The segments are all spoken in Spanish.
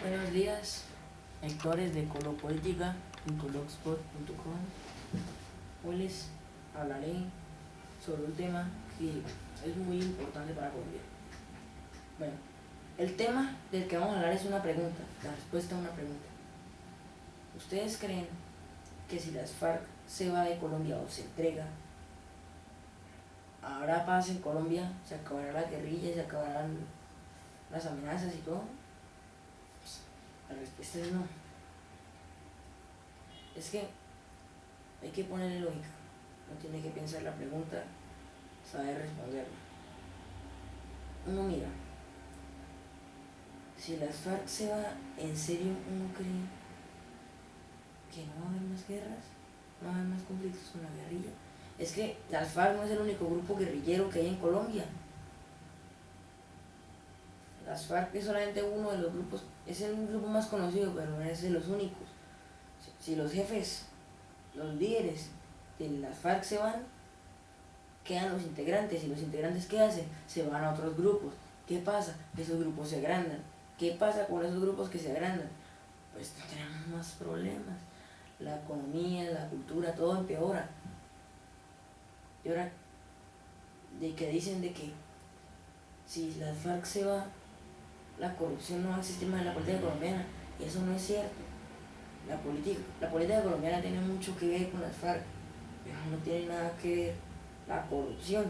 Buenos días, lectores de colopolítica.blogspot.com. Hoy les hablaré sobre un tema que es muy importante para Colombia. Bueno, el tema del que vamos a hablar es una pregunta, la respuesta a una pregunta. ¿Ustedes creen que si las FARC se va de Colombia o se entrega, habrá paz en Colombia? ¿Se acabará la guerrilla y se acabarán las amenazas y todo? La respuesta es no. Es que hay que ponerle lógica. No tiene que pensar la pregunta, saber responderla. Uno mira, si las FARC se va, ¿en serio uno cree que no va a haber más guerras? ¿No va a haber más conflictos con la guerrilla? Es que las FARC no es el único grupo guerrillero que hay en Colombia. Las FARC es solamente uno de los grupos, es el grupo más conocido, pero no es de los únicos. Si los jefes, los líderes de las FARC se van, quedan los integrantes, y los integrantes ¿qué hacen? Se van a otros grupos. ¿Qué pasa? Esos grupos se agrandan. ¿Qué pasa con esos grupos que se agrandan? Pues tenemos más problemas. La economía, la cultura, todo empeora. Y ahora, de que dicen de que si las FARC se va, la corrupción no va a existir más en la política colombiana, y eso no es cierto. La política colombiana tiene mucho que ver con las FARC, pero no tiene nada que ver la corrupción,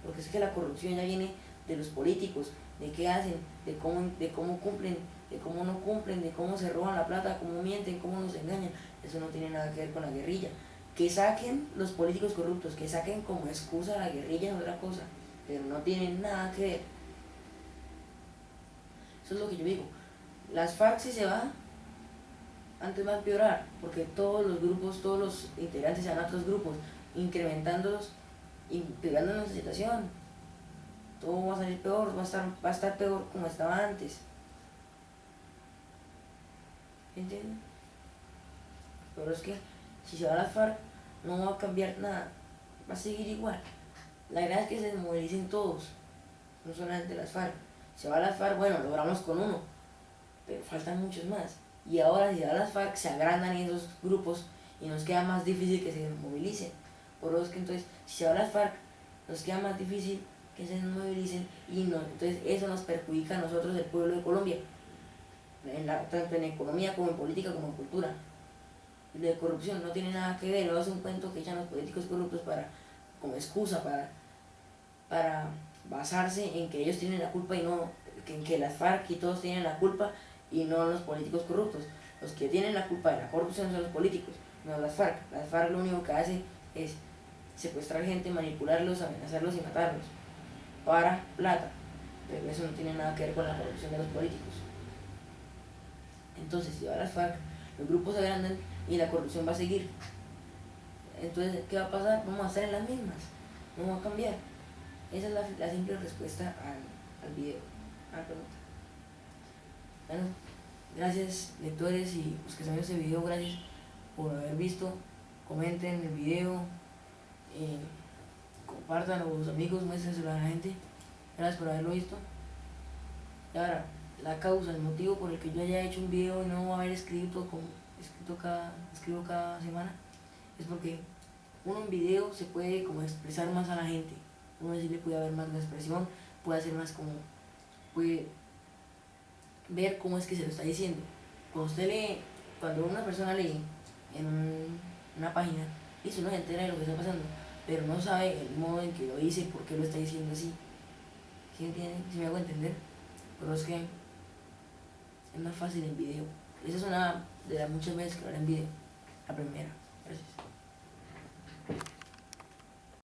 porque es que la corrupción ya viene de los políticos, de qué hacen, de cómo cumplen, de cómo no cumplen, de cómo se roban la plata, cómo mienten, cómo nos engañan. Eso no tiene nada que ver con la guerrilla. Que saquen los políticos corruptos, que saquen como excusa la guerrilla es otra cosa, pero no tienen nada que ver. Eso es lo que yo digo. Las FARC si se van, antes va a empeorar, porque todos los grupos, todos los integrantes se van a otros grupos, incrementándolos y pegando nuestra situación. Todo va a salir peor, va a estar peor como estaba antes. ¿Entienden? Pero es que si se va a las FARC no va a cambiar nada, va a seguir igual. La idea es que se movilicen todos, no solamente las FARC. Se va a las FARC, bueno, logramos con uno, pero faltan muchos más. Y ahora si se va a las FARC se agrandan esos grupos y nos queda más difícil que se movilicen. Por eso es que entonces, si se va a las FARC, nos queda más difícil que se movilicen y no, entonces eso nos perjudica a nosotros, el pueblo de Colombia, tanto en economía como en política como en cultura. Y lo de corrupción no tiene nada que ver, no es un cuento que echan los políticos corruptos como excusa para basarse en que ellos tienen la culpa y no, en que las FARC y todos tienen la culpa y no los políticos corruptos. Los que tienen la culpa de la corrupción son los políticos, no las FARC. Las FARC lo único que hace es secuestrar gente, manipularlos, amenazarlos y matarlos para plata, pero eso no tiene nada que ver con la corrupción de los políticos. Entonces, si va a las FARC, los grupos se agrandan y la corrupción va a seguir. Entonces, ¿qué va a pasar? Vamos a estar en las mismas, no va a cambiar. Esa es la simple respuesta al video, a la pregunta. Bueno, gracias lectores y los que están viendo este video, gracias por haber visto. Comenten el video, compartan a sus amigos, muéstrenselo a la gente. Gracias por haberlo visto. Y ahora, la causa, el motivo por el que yo haya hecho un video y no haber escrito escribo cada semana, es porque uno en video se puede como expresar más a la gente. Uno sí le puede haber más la expresión, puede hacer más como, puede ver cómo es que se lo está diciendo. Cuando una persona lee en una página, eso no se entera de lo que está pasando, pero no sabe el modo en que lo dice, por qué lo está diciendo así. ¿Sí entienden? ¿Sí me hago entender? Pero es que es más fácil en video. Esa es una de las muchas veces que lo haré en video. La primera. Gracias.